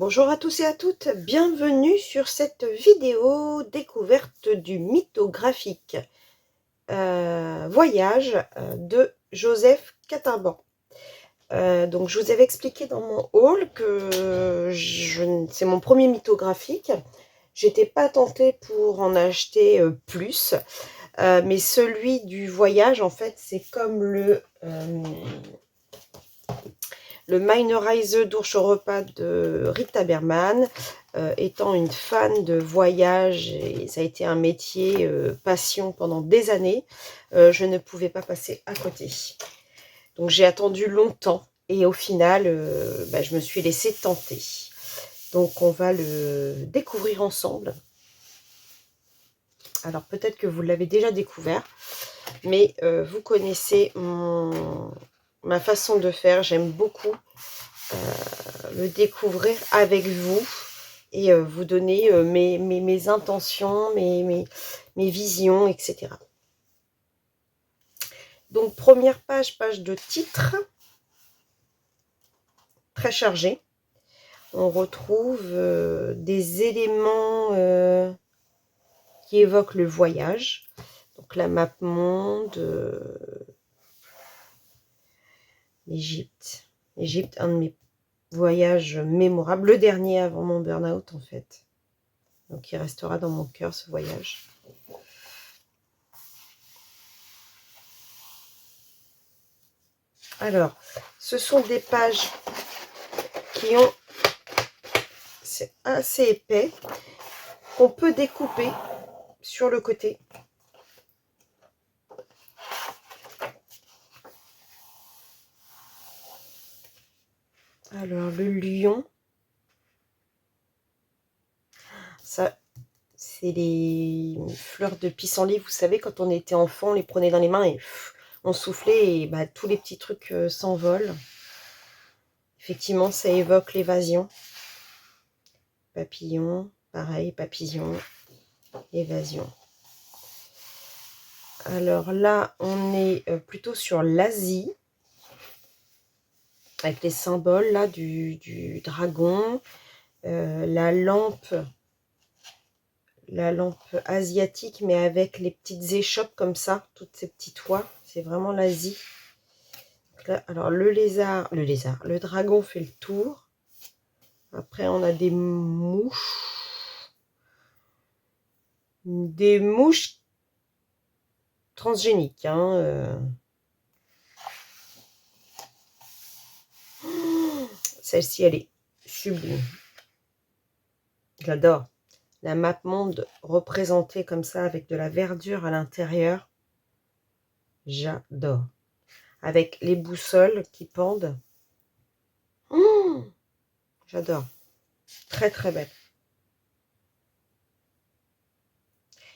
Bonjour à tous et à toutes, bienvenue sur cette vidéo découverte du mythographique voyage de Joseph Catimban. Donc je vous avais expliqué dans mon haul que c'est mon premier mythographique. J'étais pas tentée pour en acheter plus, mais celui du voyage, en fait, c'est comme le Meine Reise durch Europa de Rita Berman. Étant une fan de voyage, et ça a été un métier passion pendant des années, je ne pouvais pas passer à côté. Donc j'ai attendu longtemps et au final, je me suis laissée tenter. Donc on va le découvrir ensemble. Alors peut-être que vous l'avez déjà découvert, mais vous connaissez ma façon de faire. J'aime beaucoup le découvrir avec vous et vous donner mes intentions, mes visions, etc. Donc première page, page de titre, très chargée. On retrouve des éléments qui évoquent le voyage. Donc la map monde, l'Égypte. L'Égypte, un de mes voyages mémorables, le dernier avant mon burn-out en fait. Donc il restera dans mon cœur ce voyage. Alors, ce sont des pages qui ont, c'est assez épais, qu'on peut découper sur le côté. Alors, le lion, ça, c'est les fleurs de pissenlit. Vous savez, quand on était enfant, on les prenait dans les mains et on soufflait et tous les petits trucs s'envolent. Effectivement, ça évoque l'évasion. Papillon, pareil, papillon, évasion. Alors là, on est plutôt sur l'Asie, avec les symboles là du dragon, la lampe asiatique, mais avec les petites échoppes comme ça, toutes ces petits toits, c'est vraiment l'Asie. Alors le dragon fait le tour. Après on a des mouches transgéniques, hein, Celle-ci, elle est sublime. J'adore. La map monde représentée comme ça, avec de la verdure à l'intérieur. J'adore. Avec les boussoles qui pendent. J'adore. Très, très belle.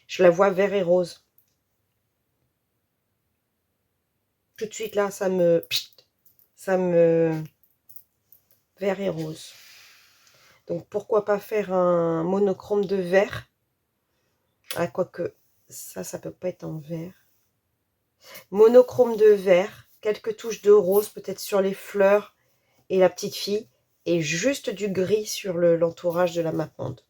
Je la vois vert et rose. Tout de suite, là, ça me... Vert et rose. Donc, pourquoi pas faire un monochrome de vert? Ah, quoique, ça peut pas être en vert. Monochrome de vert, quelques touches de rose, peut-être sur les fleurs et la petite fille, et juste du gris sur l'entourage de la map monde.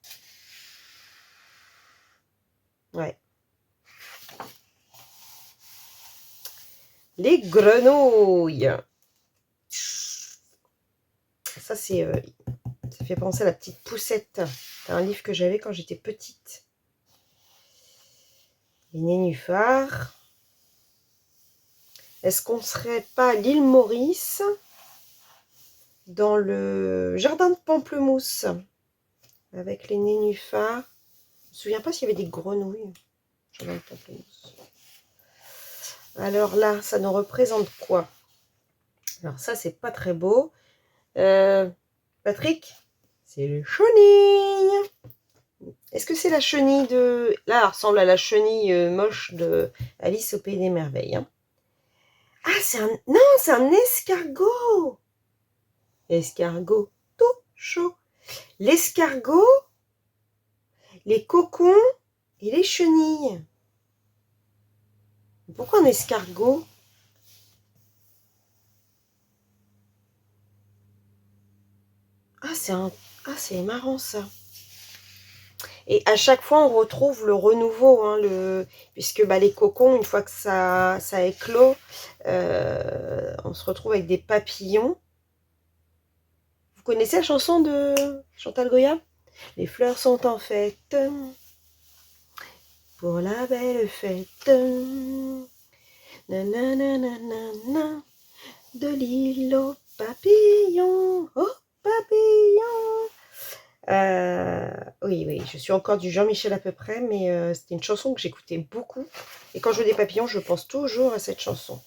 Ouais. Les grenouilles. Ça, c'est... ça fait penser à la petite poussette. C'est un livre que j'avais quand j'étais petite. Les nénuphars. Est-ce qu'on ne serait pas à l'île Maurice, dans le jardin de pamplemousse, avec les nénuphars? Je ne me souviens pas s'il y avait des grenouilles. Jardin de pamplemousse. Alors là, ça nous représente quoi? Alors ça, c'est pas très beau. Patrick, c'est le chenille. Est-ce que c'est la chenille de... Là, elle ressemble à la chenille moche de Alice au Pays des Merveilles. Hein. Ah, c'est un... Non, c'est un escargot. Escargot tout chaud. L'escargot, les cocons et les chenilles. Pourquoi un escargot? Ah, c'est un Ah, c'est marrant ça. Et à chaque fois, on retrouve le renouveau, hein, puisque bah, les cocons, une fois que ça éclot, on se retrouve avec des papillons. Vous connaissez la chanson de Chantal Goya? Les fleurs sont en fête pour la belle fête. Nananana, de l'île aux papillons, oh papillons. Oui, oui, je suis encore du Jean-Michel à peu près, mais c'était une chanson que j'écoutais beaucoup. Et quand je vois des papillons, je pense toujours à cette chanson.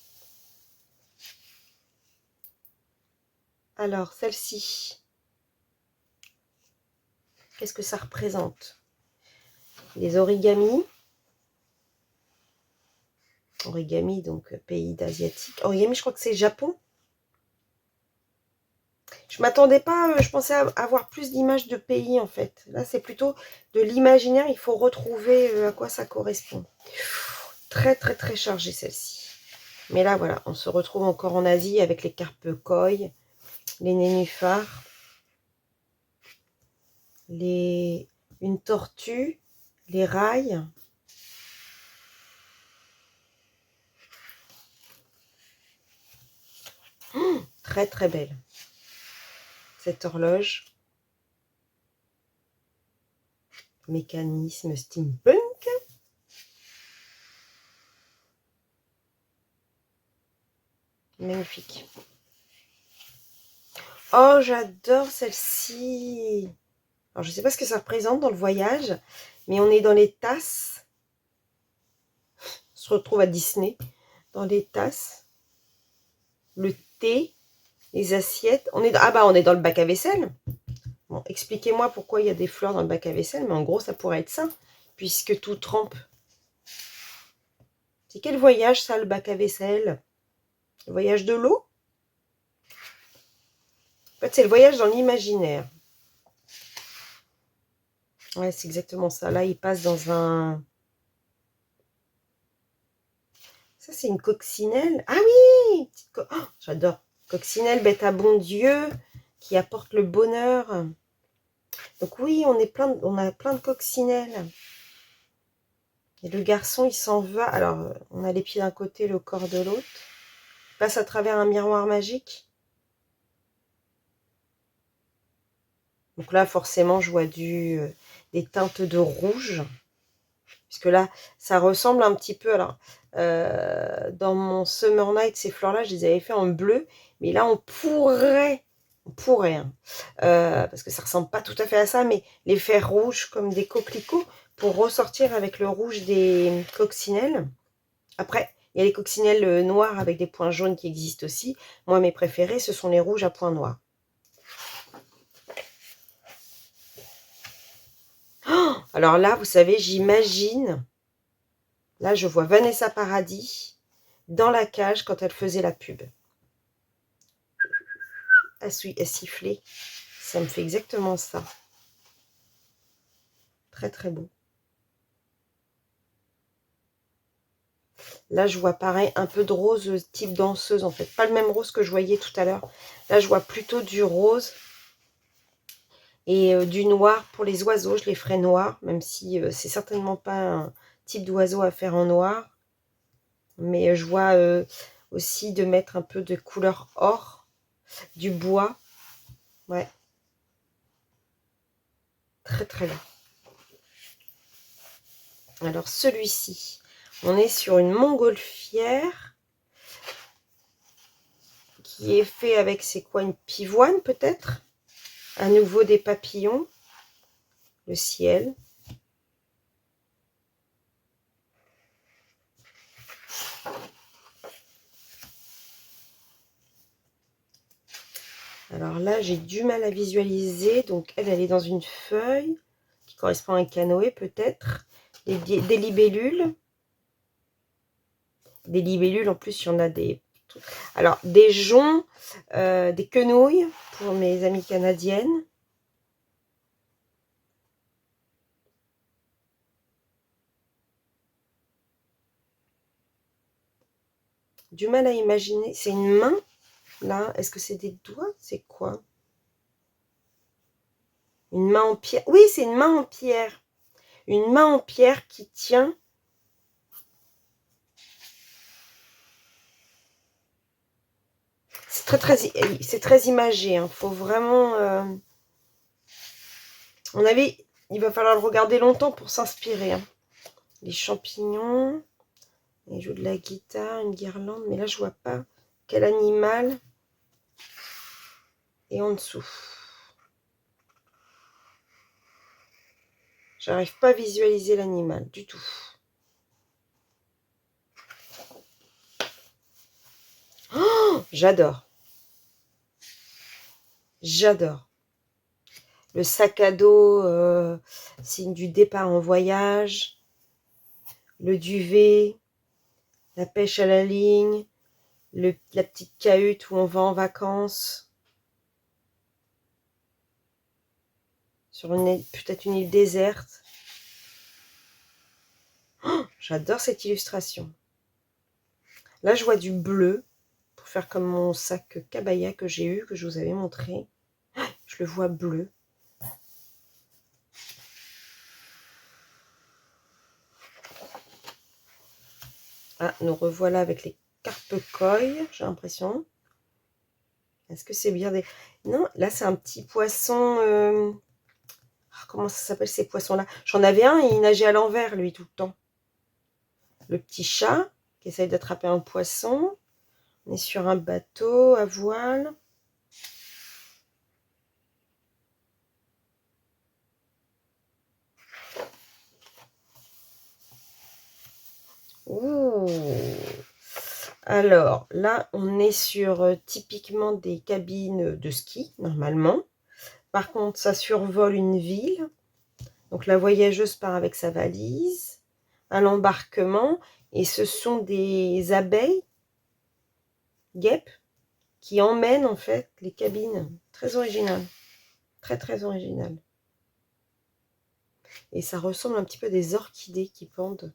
Alors, celle-ci, qu'est-ce que ça représente? Les origamis. Origami, donc pays d'asiatique. Origami, je crois que c'est Japon. Je m'attendais pas, je pensais avoir plus d'images de pays en fait. Là, c'est plutôt de l'imaginaire, il faut retrouver à quoi ça correspond. Très, très, très chargée celle-ci. Mais là, voilà, on se retrouve encore en Asie avec les carpes koi, les nénuphars, une tortue, les rails. Très, très belle, cette horloge. Mécanisme steampunk. Magnifique. Oh, j'adore celle-ci. Alors, je ne sais pas ce que ça représente dans le voyage, mais on est dans les tasses. On se retrouve à Disney, dans les tasses, le thé, les assiettes. Ah bah, on est dans le bac à vaisselle. Bon, expliquez-moi pourquoi il y a des fleurs dans le bac à vaisselle, mais en gros, ça pourrait être ça, puisque tout trempe. C'est quel voyage, ça, le bac à vaisselle? Le voyage de l'eau? En fait, c'est le voyage dans l'imaginaire. Ouais, c'est exactement ça. Là, il passe dans un... Ça, c'est une coccinelle. Ah oui, oh, j'adore. Coccinelle, bête à bon Dieu, qui apporte le bonheur. Donc oui, on a plein de coccinelles. Et le garçon, il s'en va. Alors, on a les pieds d'un côté, le corps de l'autre. Il passe à travers un miroir magique. Donc là, forcément, je vois des teintes de rouge. Puisque là, ça ressemble un petit peu... Alors, dans mon Summer Night, ces fleurs-là, je les avais fait en bleu. Mais là, on pourrait, hein, parce que ça ressemble pas tout à fait à ça, mais les faire rouges comme des coquelicots pour ressortir avec le rouge des coccinelles. Après, il y a les coccinelles noires avec des points jaunes qui existent aussi. Moi, mes préférés, ce sont les rouges à points noirs. Oh, alors là, vous savez, j'imagine, là, je vois Vanessa Paradis dans la cage quand elle faisait la pub. Elle sifflait. Ça me fait exactement ça. Très, très beau. Là, je vois pareil, un peu de rose type danseuse en fait. Pas le même rose que je voyais tout à l'heure. Là, je vois plutôt du rose et du noir pour les oiseaux. Je les ferai noirs, même si c'est certainement pas un type d'oiseau à faire en noir. Mais je vois aussi de mettre un peu de couleur or, du bois. Ouais. Très très bien. Alors celui-ci, on est sur une montgolfière qui est fait avec, c'est quoi, une pivoine peut-être? À nouveau des papillons, le ciel. Alors là, j'ai du mal à visualiser. Donc elle est dans une feuille qui correspond à un canoë peut-être. Des libellules. Des libellules, en plus, il y en a des... Alors, des joncs, des quenouilles pour mes amies canadiennes. Du mal à imaginer. C'est une main, là. Est-ce que c'est des doigts? C'est quoi? Une main en pierre. Oui, c'est une main en pierre. Une main en pierre qui tient. C'est très imagé. Hein. Faut vraiment... on avait... Il va falloir le regarder longtemps pour s'inspirer. Hein. Les champignons. Il joue de la guitare, une guirlande. Mais là, je vois pas quel animal est en dessous. J'arrive pas à visualiser l'animal du tout. Oh, j'adore. J'adore. Le sac à dos, signe du départ en voyage. Le duvet. La pêche à la ligne. La petite cahute où on va en vacances. Sur peut-être une île déserte. Oh, j'adore cette illustration. Là, je vois du bleu. Pour faire comme mon sac cabaya que j'ai eu, que je vous avais montré. Je le vois bleu. Ah, nous revoilà avec les carpe-koi, j'ai l'impression. Est-ce que c'est bien des... Non, là, c'est un petit poisson... comment ça s'appelle ces poissons-là? J'en avais un et il nageait à l'envers, lui, tout le temps. Le petit chat qui essaye d'attraper un poisson. On est sur un bateau à voile. Ouh. Alors, là, on est sur typiquement des cabines de ski, normalement. Par contre, ça survole une ville. Donc, la voyageuse part avec sa valise à l'embarquement. Et ce sont des abeilles, guêpes, qui emmènent en fait les cabines. Très original. Très, très original. Et ça ressemble un petit peu à des orchidées qui pendent.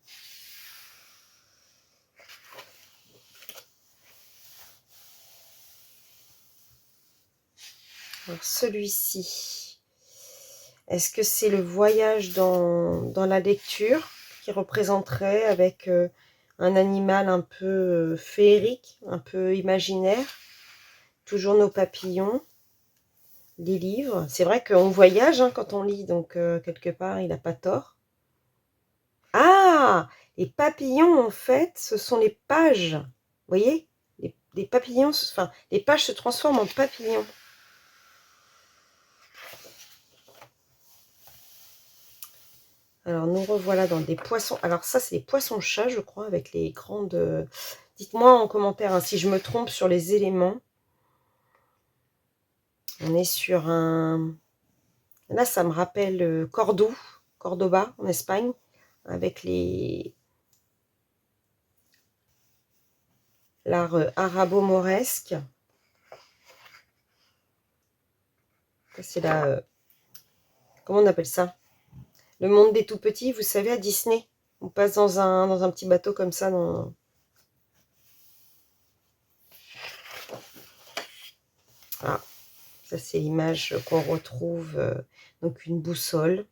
Alors, celui-ci, est-ce que c'est le voyage dans la lecture qui représenterait avec un animal un peu féerique, un peu imaginaire, toujours nos papillons, les livres. C'est vrai qu'on voyage hein, quand on lit, donc quelque part, il n'a pas tort. Ah, les papillons, en fait, ce sont les pages. Vous voyez, les papillons, enfin, les pages se transforment en papillons. Alors, nous revoilà dans des poissons. Alors, ça, c'est des poissons-chats, je crois, avec les grandes... Dites-moi en commentaire hein, si je me trompe sur les éléments. On est sur un... Là, ça me rappelle Cordoba, en Espagne, avec l'art arabo-mauresque. C'est la... comment on appelle ça? Le monde des tout-petits, vous savez, à Disney. On passe dans un petit bateau comme ça. Ah, ça c'est l'image qu'on retrouve. Donc une boussole.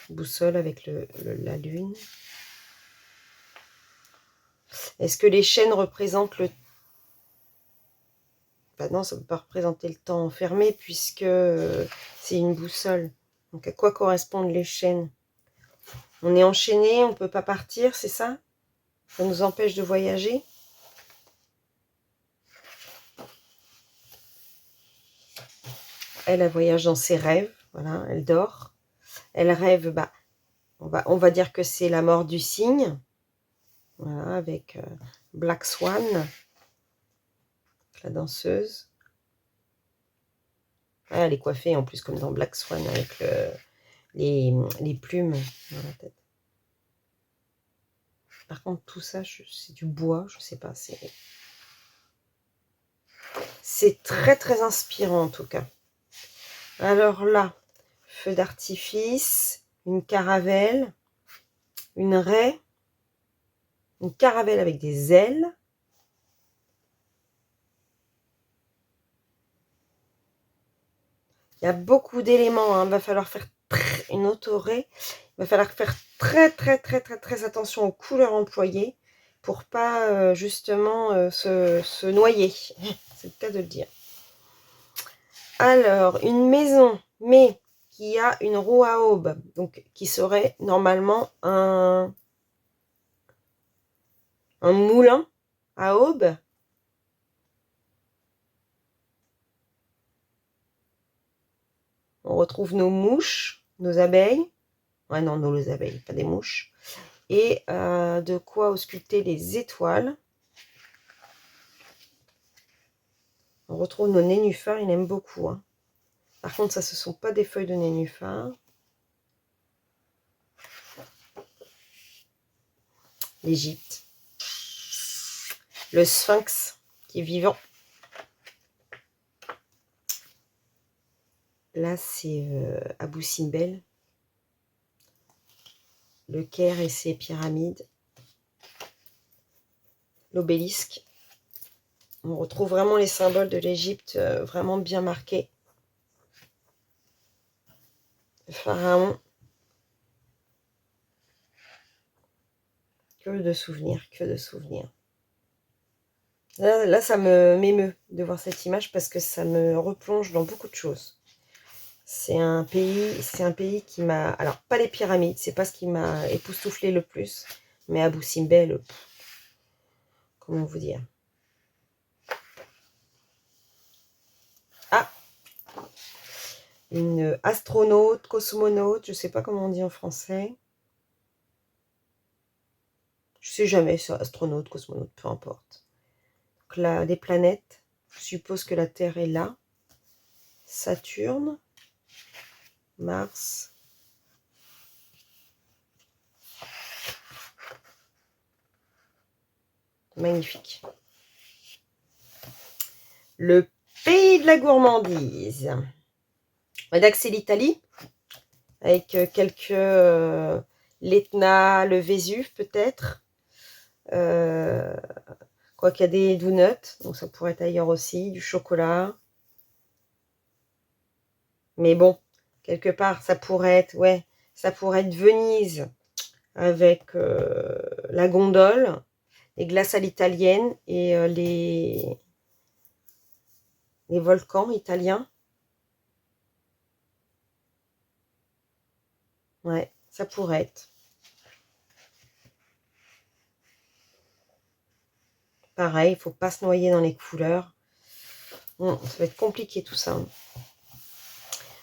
Boussole avec la lune. Est-ce que les chaînes représentent le... Bah non, ça ne peut pas représenter le temps enfermé puisque c'est une boussole. Donc à quoi correspondent les chaînes? On est enchaîné, on ne peut pas partir, c'est ça? Ça nous empêche de voyager? Elle voyage dans ses rêves, voilà, elle dort. Elle rêve, bah, on va dire que c'est la mort du cygne. Voilà, avec Black Swan, la danseuse. Ah, elle est coiffée en plus comme dans Black Swan avec les plumes dans la tête. Par contre, tout ça, c'est du bois, je sais pas. C'est très, très inspirant en tout cas. Alors là, feu d'artifice, une caravelle, une raie, une caravelle avec des ailes. Il y a beaucoup d'éléments, hein. Il va falloir faire une autoré. Il va falloir faire très attention aux couleurs employées pour pas justement se noyer. C'est le cas de le dire. Alors, une maison, mais qui a une roue à aube, donc qui serait normalement un moulin à aube. On retrouve nos mouches, nos abeilles. Ouais, non, nos abeilles, pas des mouches. Et de quoi ausculter les étoiles. On retrouve nos nénuphars, il aime beaucoup. Hein. Par contre, ça, ce ne sont pas des feuilles de nénuphars. L'Égypte. Le sphinx, qui est vivant. Là, c'est Abou Simbel. Le Caire et ses pyramides. L'obélisque. On retrouve vraiment les symboles de l'Égypte vraiment bien marqués. Le pharaon. Que de souvenirs, que de souvenirs. Là ça m'émeut de voir cette image parce que ça me replonge dans beaucoup de choses. C'est un pays qui m'a... Alors, pas les pyramides, c'est pas ce qui m'a époustouflé le plus. Mais Abou Simbel, comment vous dire? Ah, une astronaute, cosmonaute, je sais pas comment on dit en français. Je sais jamais, ça, astronaute, cosmonaute, peu importe. Donc là, des planètes, je suppose que la Terre est là. Saturne, Mars. Magnifique. Le pays de la gourmandise. C'est l'Italie, avec quelques l'Etna, le Vésuve peut-être. Quoi qu'il y a des donuts, donc ça pourrait être ailleurs aussi, du chocolat. Mais bon, quelque part, ça pourrait être, ouais, ça pourrait être Venise avec la gondole, les glaces à l'italienne et les volcans italiens. Ouais, ça pourrait être. Pareil, il ne faut pas se noyer dans les couleurs. Bon, ça va être compliqué tout ça.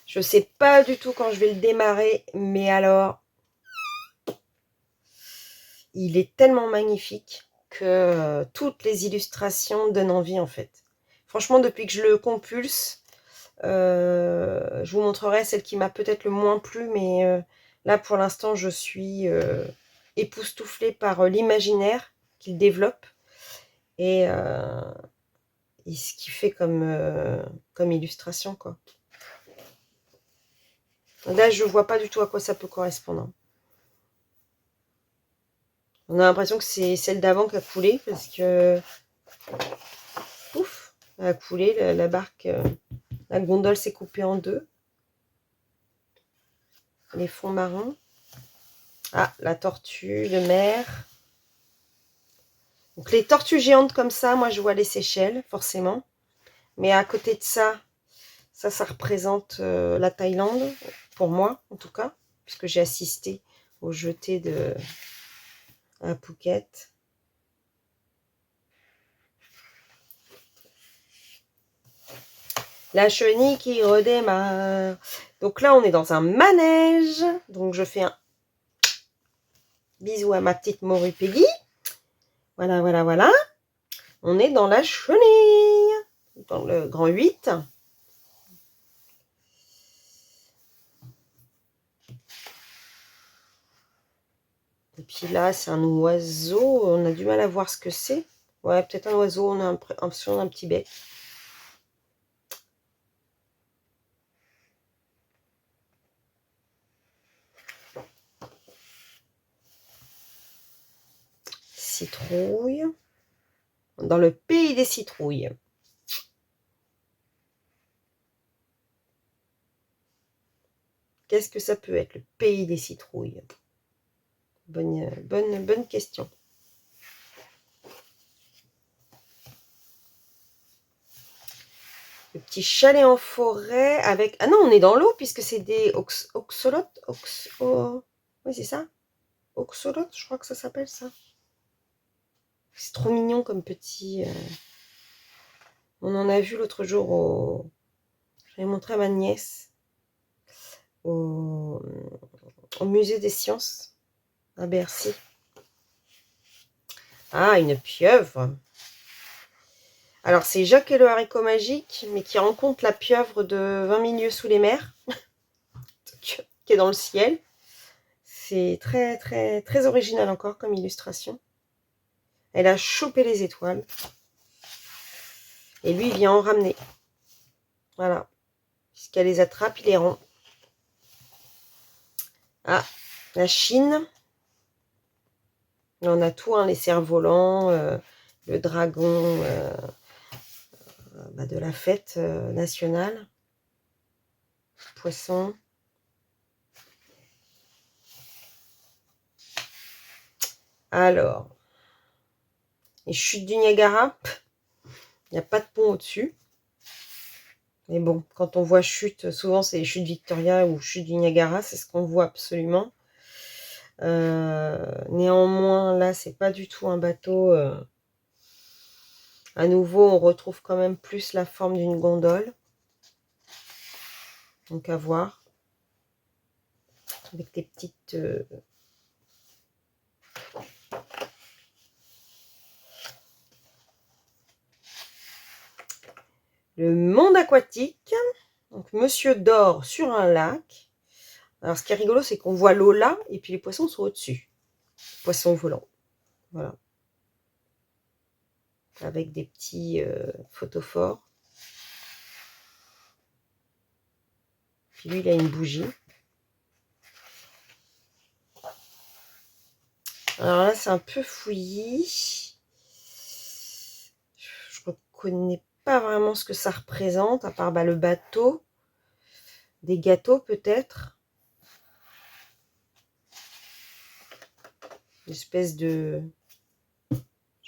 Je ne sais pas du tout quand je vais le démarrer, mais alors, il est tellement magnifique que toutes les illustrations donnent envie en fait. Franchement, depuis que je le compulse, je vous montrerai celle qui m'a peut-être le moins plu, mais là pour l'instant je suis époustouflée par l'imaginaire qu'il développe et ce qu'il fait comme illustration, quoi. Là je vois pas du tout à quoi ça peut correspondre. On a l'impression que c'est celle d'avant qui a coulé parce que ouf, elle a coulé, la barque, la gondole s'est coupée en deux. Les fonds marins. Ah, la tortue de mer. Donc les tortues géantes comme ça, moi je vois les Seychelles, forcément. Mais à côté de ça, ça représente la Thaïlande, pour moi en tout cas, puisque j'ai assisté au jeté à Phuket. La chenille qui redémarre. Donc là, on est dans un manège. Donc je fais un bisou à ma petite morue Peggy. Voilà, voilà, voilà. On est dans la chenille. Dans le grand 8. Et puis là, c'est un oiseau. On a du mal à voir ce que c'est. Ouais, peut-être un oiseau. On a l'impression d'un petit bec. Citrouille. Dans le pays des citrouilles. qu'est-ce que ça peut être, le pays des citrouilles? Bonne question. Le petit chalet en forêt avec... Ah non, on est dans l'eau puisque c'est des oxolotes. Oui, c'est ça. Oxolotes, je crois que ça s'appelle ça. C'est trop mignon comme petit... On en a vu l'autre jour au... J'avais montré à ma nièce au musée des sciences à Bercy. Ah, une pieuvre. Alors, c'est Jacques et le haricot magique, mais qui rencontre la pieuvre de 20 milieux sous les mers, qui est dans le ciel. C'est très, très, très original encore comme illustration. Elle a chopé les étoiles. Et lui, il vient en ramener. Voilà. Puisqu'elle les attrape, il les rend. Ah, la Chine. On a tout, hein, les cerfs-volants, le dragon de la fête nationale. Poisson. Alors, les chutes du Niagara. Il n'y a pas de pont au-dessus. Mais bon, quand on voit chute, souvent c'est les chutes Victoria ou chutes du Niagara, c'est ce qu'on voit absolument. Néanmoins, là, c'est pas du tout un bateau. À nouveau, on retrouve quand même plus la forme d'une gondole. Donc à voir. Avec des petites... Le monde aquatique. Donc monsieur dort sur un lac. Alors ce qui est rigolo, c'est qu'on voit l'eau là, et puis les poissons sont au-dessus. Poissons volants. Voilà. Avec des petits photophores. Puis lui, il a une bougie. Alors là, c'est un peu fouillis. Je reconnais pas vraiment ce que ça représente, à part le bateau. Des gâteaux peut-être. Une espèce de... Je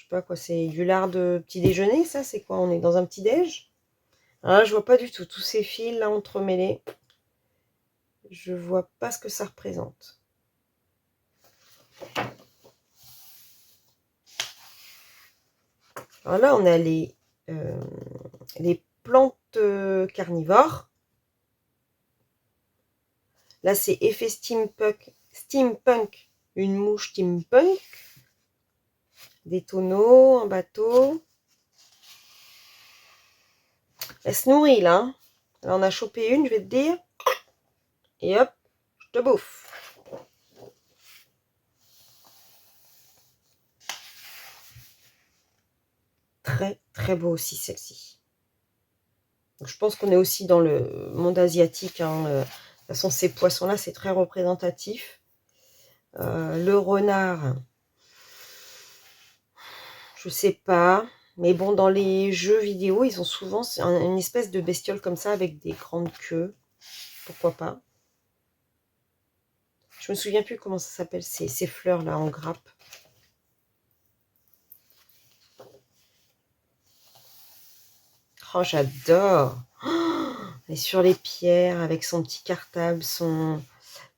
sais pas quoi, c'est du lard de petit déjeuner, ça? C'est quoi? On est dans un petit déj? Alors là, je vois pas du tout. Tous ces fils là entremêlés. Je vois pas ce que ça représente. Alors là, on a les plantes carnivores. Là, c'est effet steampunk, une mouche steampunk. Des tonneaux, un bateau. Elle se nourrit là. Hein. Là, on a chopé une, je vais te dire. Et hop, je te bouffe. Très, très beau aussi celle-ci. Je pense qu'on est aussi dans le monde asiatique. Hein. De toute façon, ces poissons-là, c'est très représentatif. Le renard, je sais pas. Mais bon, dans les jeux vidéo, ils ont souvent une espèce de bestiole comme ça avec des grandes queues. Pourquoi pas? Je me souviens plus comment ça s'appelle, ces fleurs-là en grappe. Oh, j'adore! Oh, elle est sur les pierres avec son petit cartable, son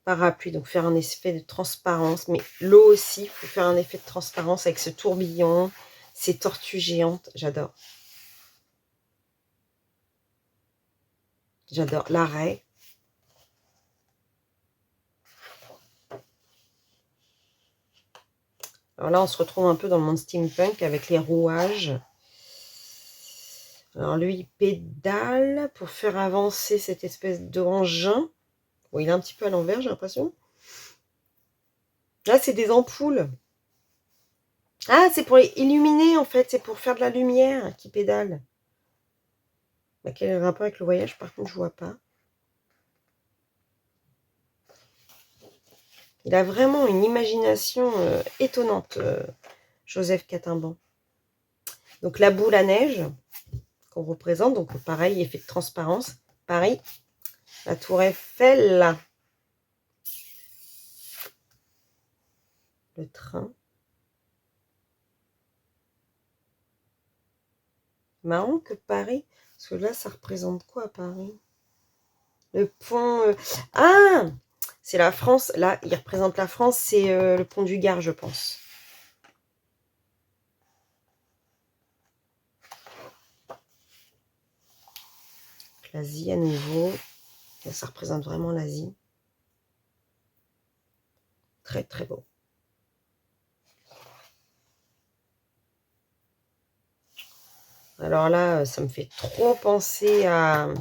parapluie, donc faire un effet de transparence. Mais l'eau aussi, il faut faire un effet de transparence avec ce tourbillon, ces tortues géantes. J'adore. J'adore. L'arrêt. Alors là, on se retrouve un peu dans le monde steampunk avec les rouages. Alors lui, il pédale pour faire avancer cette espèce d'engin. Bon, il est un petit peu à l'envers, j'ai l'impression. Là, c'est des ampoules. Ah, c'est pour illuminer, en fait. C'est pour faire de la lumière qui pédale. Bah, quel est le rapport avec le voyage? Par contre, je vois pas. Il a vraiment une imagination étonnante, Joseph Catimban. Donc, la boule à neige qu'on représente. Donc, pareil, effet de transparence. Pareil, la tour Eiffel. le train. Marrant que Paris, parce que là, ça représente quoi à Paris? Le pont... Ah! C'est la France. Là, il représente la France, c'est le pont du Gard, je pense. L'Asie à nouveau. Là, ça représente vraiment l'Asie. Très, très beau. Alors là, ça me fait trop penser à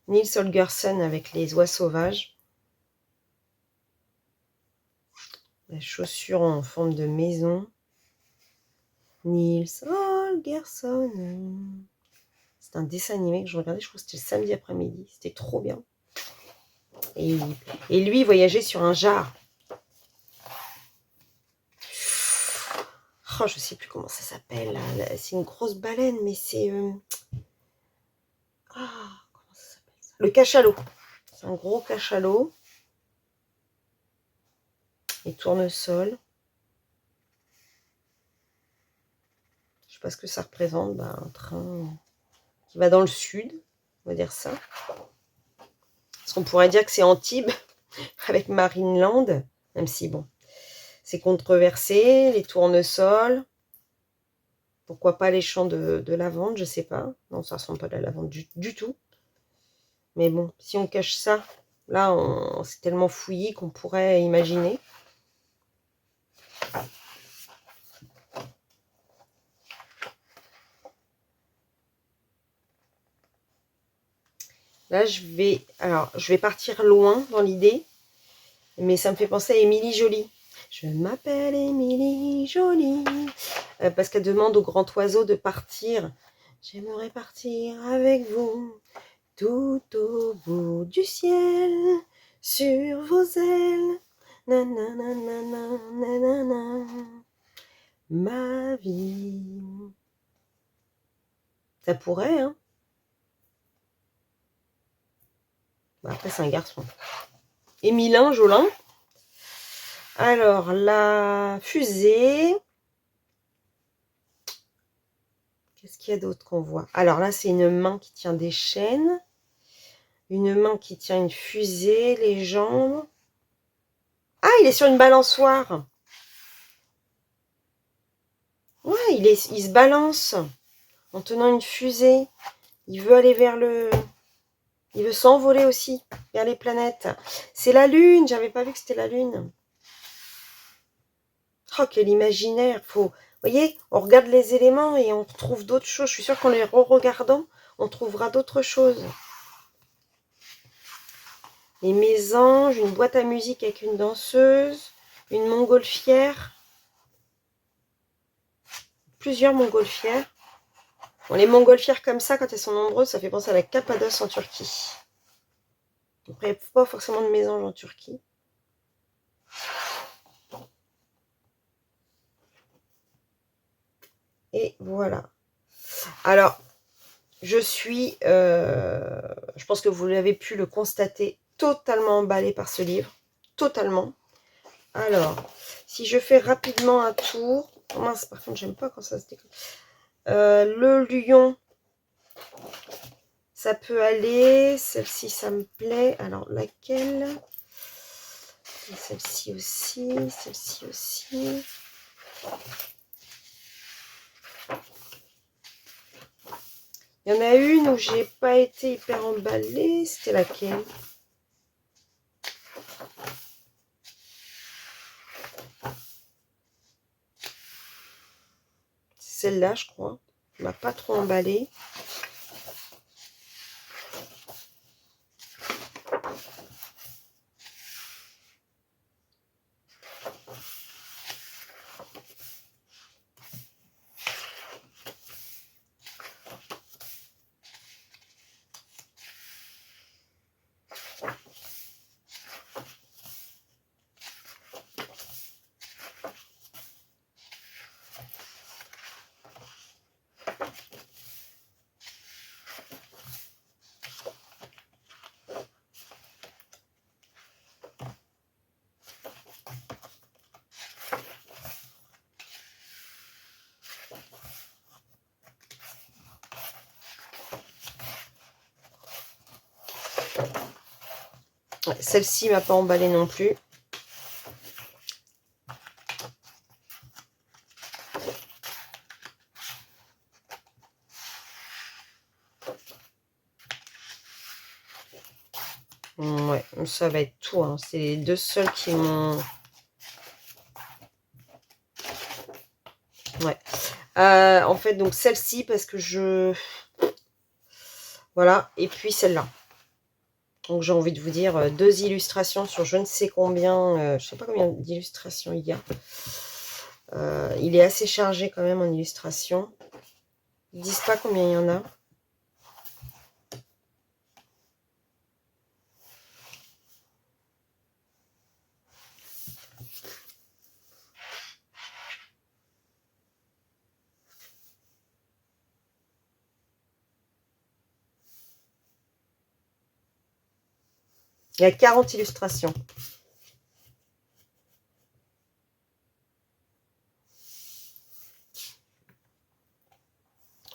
Nils Holgersson avec les oies sauvages. La chaussure en forme de maison. Nils Holgersson. C'est un dessin animé que je regardais, je crois que c'était le samedi après-midi. C'était trop bien. Et lui, il voyageait sur un jar. Oh, je sais plus comment ça s'appelle. C'est une grosse baleine, mais c'est... Ah, comment ça s'appelle ça? Le cachalot. C'est un gros cachalot. Et tournesol. Je sais pas ce que ça représente. Bah, un train qui va dans le sud. On va dire ça. Parce qu'on pourrait dire que c'est Antibes avec Marineland. Même si, bon, c'est controversé. Les tournesols. Pourquoi pas les champs de lavande, je sais pas. Non, ça ressemble pas à la lavande du tout. Mais bon, si on cache ça, là, c'est tellement fouillis qu'on pourrait imaginer. Là, je vais partir loin dans l'idée, mais ça me fait penser à Émilie Joly. Je m'appelle Émilie Joly. Parce qu'elle demande au grand oiseau de partir. J'aimerais partir avec vous, tout au bout du ciel, sur vos ailes. Nanana, nanana, ma vie. Ça pourrait, hein. Bah, après, c'est un garçon. Émilin Jolin. Alors, la fusée. Qu'est-ce qu'il y a d'autre qu'on voit? Alors là, c'est une main qui tient des chaînes. Une main qui tient une fusée, les jambes. Ah, il est sur une balançoire. Ouais, il se balance en tenant une fusée. Il veut aller vers le... Il veut s'envoler aussi vers les planètes. C'est la Lune, j'avais pas vu que c'était la Lune. Oh, quel imaginaire. Faut... Vous voyez, on regarde les éléments et on trouve d'autres choses. Je suis sûre qu'en les re-regardant, on trouvera d'autres choses. Les mésanges, une boîte à musique avec une danseuse, une montgolfière. Plusieurs montgolfières. Bon, les montgolfières comme ça, quand elles sont nombreuses, ça fait penser à la Cappadoce en Turquie. Après, il n'y a pas forcément de mésanges en Turquie. Et voilà. Alors, je pense que vous l'avez pu le constater, totalement emballée par ce livre. Totalement. Alors, si je fais rapidement un tour. Oh mince, par contre, j'aime pas quand ça se décolle. Le lion, ça peut aller. Celle-ci, ça me plaît. Alors, laquelle? Celle-ci aussi. Celle-ci aussi. Il y en a une où j'ai pas été hyper emballée. C'était laquelle? C'est celle-là, je crois. Elle m'a pas trop emballée. Ouais, celle-ci m'a pas emballé non plus. Ouais, ça va être tout. Hein. C'est les deux seuls qui m'ont... Ouais. En fait, donc celle-ci, parce que je... Voilà. Et puis celle-là. Donc j'ai envie de vous dire 2 illustrations sur je ne sais combien. Je sais pas combien d'illustrations il y a. Il est assez chargé quand même en illustration. Ils disent pas combien il y en a. Il y a 40 illustrations.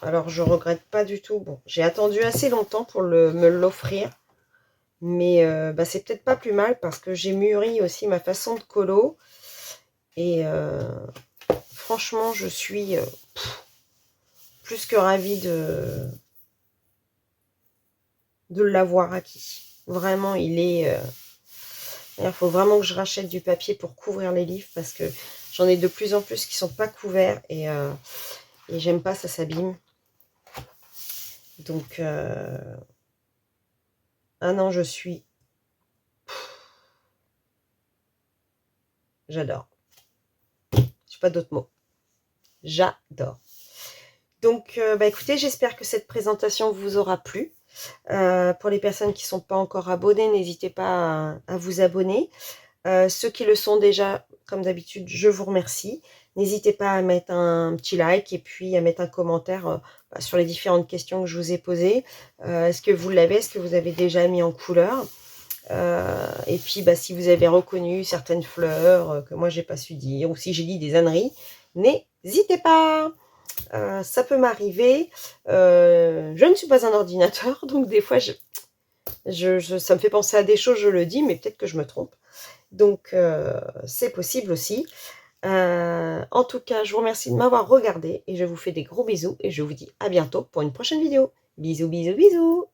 Alors, je regrette pas du tout. Bon, j'ai attendu assez longtemps pour me l'offrir. Mais bah, c'est peut-être pas plus mal parce que j'ai mûri aussi ma façon de colo. Et franchement, je suis plus que ravie de l'avoir acquis. Vraiment, il est... il faut vraiment que je rachète du papier pour couvrir les livres parce que j'en ai de plus en plus qui sont pas couverts et j'aime pas, ça s'abîme. Donc, non, je suis... J'adore. Je n'ai pas d'autres mots. J'adore. Donc, bah, écoutez, j'espère que cette présentation vous aura plu. Pour les personnes qui ne sont pas encore abonnées, n'hésitez pas à vous abonner. Ceux qui le sont déjà, comme d'habitude, je vous remercie. N'hésitez pas à mettre un petit like et puis à mettre un commentaire sur les différentes questions que je vous ai posées. Est-ce que vous l'avez? Est-ce que vous avez déjà mis en couleur? Et puis, bah, si vous avez reconnu certaines fleurs que moi, j'ai pas su dire, ou si j'ai dit des âneries, n'hésitez pas. Ça peut m'arriver. Je ne suis pas un ordinateur, donc des fois, ça me fait penser à des choses, je le dis, mais peut-être que je me trompe. Donc, c'est possible aussi. En tout cas, je vous remercie de m'avoir regardé et je vous fais des gros bisous et je vous dis à bientôt pour une prochaine vidéo. Bisous, bisous, bisous!